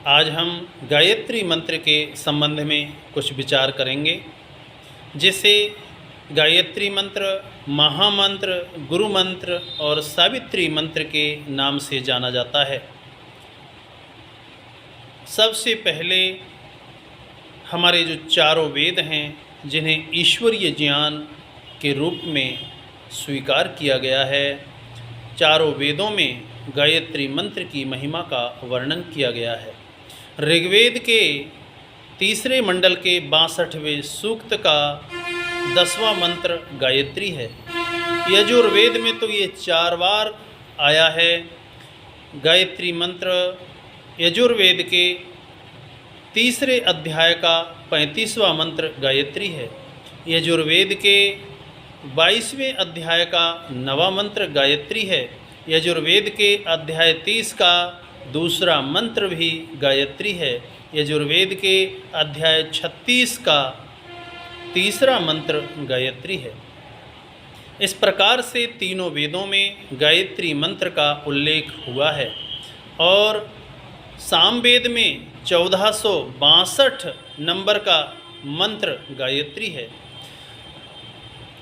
आज हम गायत्री मंत्र के संबंध में कुछ विचार करेंगे, जिसे गायत्री मंत्र, महामंत्र, गुरु मंत्र और सावित्री मंत्र के नाम से जाना जाता है। सबसे पहले हमारे जो चारों वेद हैं, जिन्हें ईश्वरीय ज्ञान के रूप में स्वीकार किया गया है, चारों वेदों में गायत्री मंत्र की महिमा का वर्णन किया गया है। ऋग्वेद के तीसरे मंडल के 62वें सूक्त का 10वां मंत्र गायत्री है। यजुर्वेद में तो ये 4 बार आया है। गायत्री मंत्र यजुर्वेद के तीसरे अध्याय का 35वां मंत्र गायत्री है। यजुर्वेद के 22वें अध्याय का 9वां मंत्र गायत्री है। यजुर्वेद के अध्याय 30 का दूसरा मंत्र भी गायत्री है। यजुर्वेद के अध्याय 36 का तीसरा मंत्र गायत्री है। इस प्रकार से तीनों वेदों में गायत्री मंत्र का उल्लेख हुआ है और सामवेद में 1462 नंबर का मंत्र गायत्री है।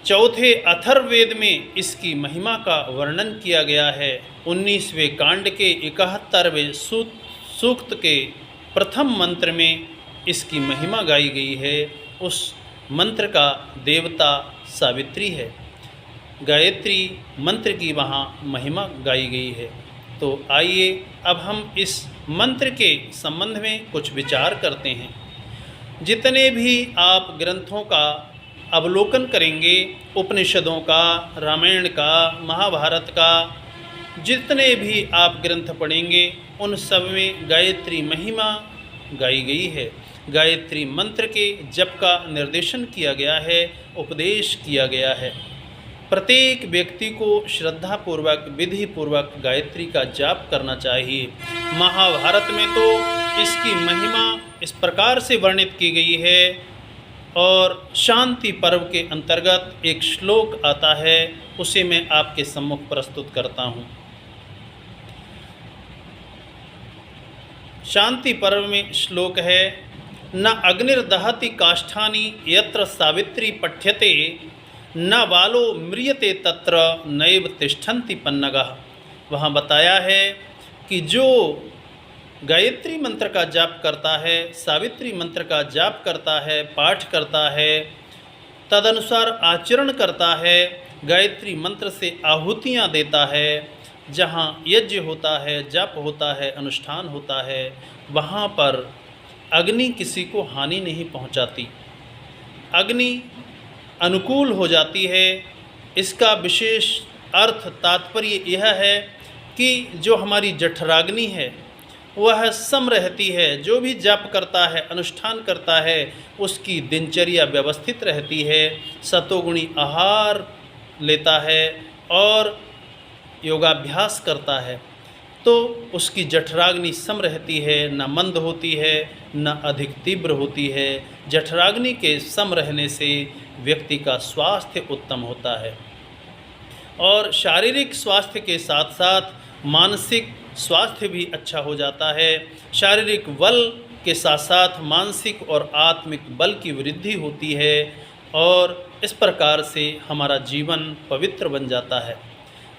चौथे अथर्ववेद में इसकी महिमा का वर्णन किया गया है। 19वें कांड के 71वें सूक्त के प्रथम मंत्र में इसकी महिमा गाई गई है। उस मंत्र का देवता सावित्री है। गायत्री मंत्र की वहाँ महिमा गाई गई है। तो आइए अब हम इस मंत्र के संबंध में कुछ विचार करते हैं। जितने भी आप ग्रंथों का अवलोकन करेंगे, उपनिषदों का, रामायण का, महाभारत का, जितने भी आप ग्रंथ पढ़ेंगे, उन सब में गायत्री महिमा गाई गई है। गायत्री मंत्र के जप का निर्देशन किया गया है, उपदेश किया गया है। प्रत्येक व्यक्ति को श्रद्धापूर्वक, विधिपूर्वक गायत्री का जाप करना चाहिए। महाभारत में तो इसकी महिमा इस प्रकार से वर्णित की गई है और शांति पर्व के अंतर्गत एक श्लोक आता है, उसे मैं आपके सम्मुख प्रस्तुत करता हूँ। शांति पर्व में श्लोक है, न अग्निर्दहति काष्ठानि यत्र सावित्री पठ्यते, न बालो म्रियते तत्र नैव तिष्ठन्ति पन्नगः। वहाँ बताया है कि जो गायत्री मंत्र का जाप करता है, सावित्री मंत्र का जाप करता है, पाठ करता है, तदनुसार आचरण करता है, गायत्री मंत्र से आहुतियाँ देता है, जहाँ यज्ञ होता है, जाप होता है, अनुष्ठान होता है, वहाँ पर अग्नि किसी को हानि नहीं पहुँचाती, अग्नि अनुकूल हो जाती है। इसका विशेष अर्थ तात्पर्य यह है कि जो हमारी जठराग्नि है वह सम रहती है। जो भी जाप करता है, अनुष्ठान करता है, उसकी दिनचर्या व्यवस्थित रहती है, सतोगुणी आहार लेता है और योगाभ्यास करता है, तो उसकी जठराग्नि सम रहती है, न मंद होती है, न अधिक तीव्र होती है। जठराग्नि के सम रहने से व्यक्ति का स्वास्थ्य उत्तम होता है और शारीरिक स्वास्थ्य के साथ साथ मानसिक स्वास्थ्य भी अच्छा हो जाता है। शारीरिक बल के साथ साथ मानसिक और आत्मिक बल की वृद्धि होती है और इस प्रकार से हमारा जीवन पवित्र बन जाता है।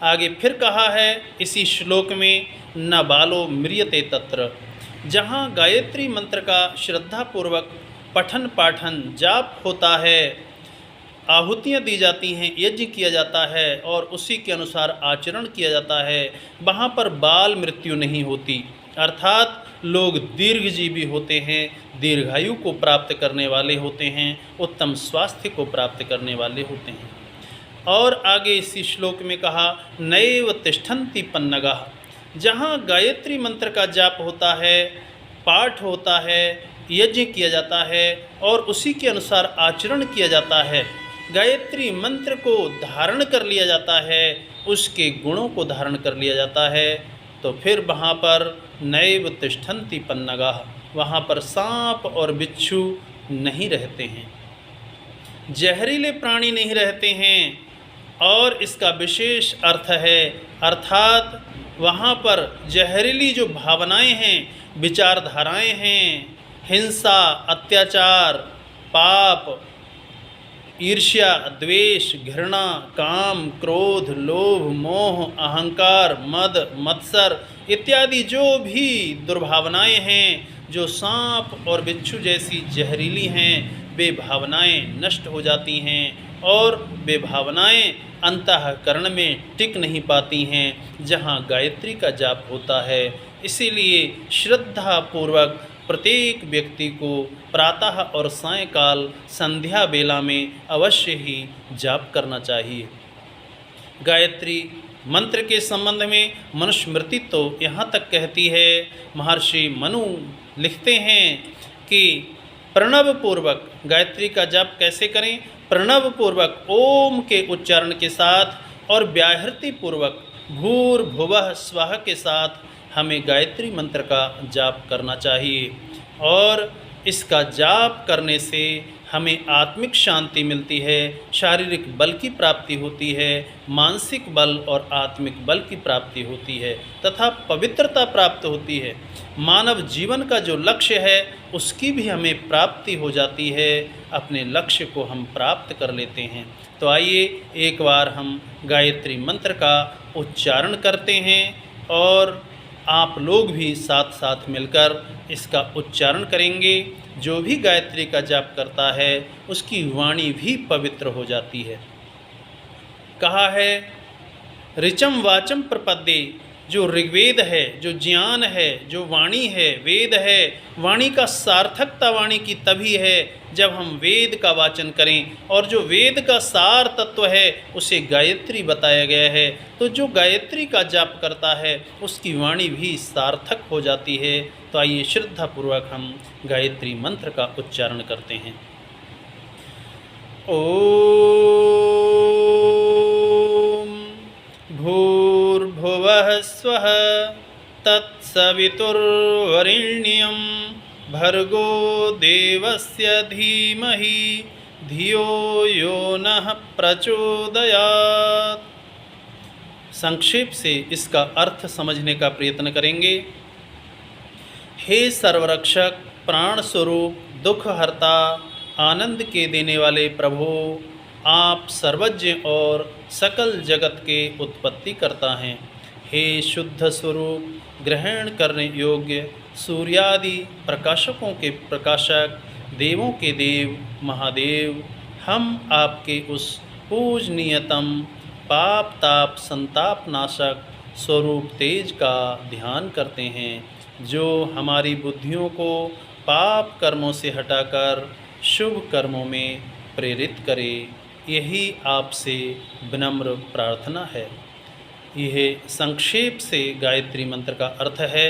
आगे फिर कहा है इसी श्लोक में, न बालो म्रियते तत्र। जहाँ गायत्री मंत्र का श्रद्धापूर्वक पठन पाठन जाप होता है, आहुतियाँ दी जाती हैं, यज्ञ किया जाता है और उसी के अनुसार आचरण किया जाता है, वहाँ पर बाल मृत्यु नहीं होती, अर्थात लोग दीर्घजीवी होते हैं, दीर्घायु को प्राप्त करने वाले होते हैं, उत्तम स्वास्थ्य को प्राप्त करने वाले होते हैं। और आगे इसी श्लोक में कहा, नैव तिष्ठन्ति पन्नगः। जहाँ गायत्री मंत्र का जाप होता है, पाठ होता है, यज्ञ किया जाता है और उसी के अनुसार आचरण किया जाता है, गायत्री मंत्र को धारण कर लिया जाता है, उसके गुणों को धारण कर लिया जाता है, तो फिर वहाँ पर नैव तिष्ठन्ति पन्नगः, वहाँ पर सांप और बिच्छू नहीं रहते हैं, जहरीले प्राणी नहीं रहते हैं। और इसका विशेष अर्थ है, अर्थात वहाँ पर जहरीली जो भावनाएं हैं विचारधाराएं हैं, हिंसा, अत्याचार, पाप, ईर्ष्या, द्वेष, घृणा, काम, क्रोध, लोभ, मोह, अहंकार, मद, मत्सर इत्यादि जो भी दुर्भावनाएं हैं, जो सांप और बिच्छू जैसी जहरीली हैं, वे भावनाएं नष्ट हो जाती हैं और वे भावनाएं अंतःकरण में टिक नहीं पाती हैं जहाँ गायत्री का जाप होता है। इसीलिए श्रद्धा पूर्वक प्रत्येक व्यक्ति को प्रातः और सायंकाल संध्या बेला में अवश्य ही जाप करना चाहिए। गायत्री मंत्र के संबंध में मनुस्मृति तो यहाँ तक कहती है, महर्षि मनु लिखते हैं कि प्रणव पूर्वक गायत्री का जाप कैसे करें। प्रणव पूर्वक ओम के उच्चारण के साथ और व्याहृति पूर्वक भूर्भुवः स्वः के साथ हमें गायत्री मंत्र का जाप करना चाहिए और इसका जाप करने से हमें आत्मिक शांति मिलती है, शारीरिक बल की प्राप्ति होती है, मानसिक बल और आत्मिक बल की प्राप्ति होती है तथा पवित्रता प्राप्त होती है। मानव जीवन का जो लक्ष्य है उसकी भी हमें प्राप्ति हो जाती है, अपने लक्ष्य को हम प्राप्त कर लेते हैं। तो आइए एक बार हम गायत्री मंत्र का उच्चारण करते हैं और आप लोग भी साथ साथ मिलकर इसका उच्चारण करेंगे। जो भी गायत्री का जाप करता है उसकी वाणी भी पवित्र हो जाती है। कहा है ऋचम वाचम प्रपद्ये, जो ऋग्वेद है, जो ज्ञान है, जो वाणी है, वेद है, वाणी का सार्थकता वाणी की तभी है जब हम वेद का वाचन करें और जो वेद का सार तत्व है उसे गायत्री बताया गया है। तो जो गायत्री का जाप करता है उसकी वाणी भी सार्थक हो जाती है। तो आइए श्रद्धापूर्वक हम गायत्री मंत्र का उच्चारण करते हैं। ओम भूर्भुवः स्वः तत्सवितुर्वरेण्यं भर्गो देवस्य धीमहि धियो यो नः प्रचोदयात्। संक्षेप से इसका अर्थ समझने का प्रयत्न करेंगे। हे सर्वरक्षक, प्राण स्वरूप, दुख हरता, आनंद के देने वाले प्रभु, आप सर्वज्ञ और सकल जगत के उत्पत्ति करता हैं। हे शुद्ध स्वरूप, ग्रहण करने योग्य, सूर्यादि प्रकाशकों के प्रकाशक, देवों के देव महादेव, हम आपके उस पूजनीयतम पाप ताप संताप नाशक स्वरूप तेज का ध्यान करते हैं, जो हमारी बुद्धियों को पाप कर्मों से हटाकर शुभ कर्मों में प्रेरित करे। यही आपसे विनम्र प्रार्थना है। यह संक्षेप से गायत्री मंत्र का अर्थ है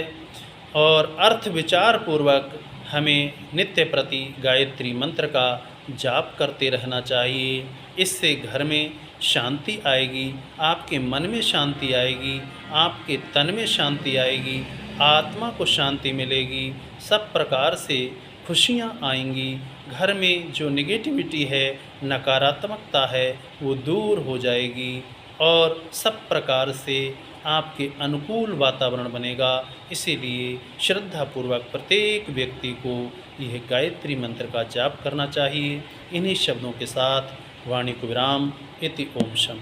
और अर्थ विचार पूर्वक हमें नित्य प्रति गायत्री मंत्र का जाप करते रहना चाहिए। इससे घर में शांति आएगी, आपके मन में शांति आएगी, आपके तन में शांति आएगी, आत्मा को शांति मिलेगी, सब प्रकार से खुशियाँ आएंगी। घर में जो नेगेटिविटी है, नकारात्मकता है, वो दूर हो जाएगी और सब प्रकार से आपके अनुकूल वातावरण बनेगा। इसीलिए श्रद्धापूर्वक प्रत्येक व्यक्ति को यह गायत्री मंत्र का जाप करना चाहिए। इन्हीं शब्दों के साथ वाणी को विराम। इति ओम शम।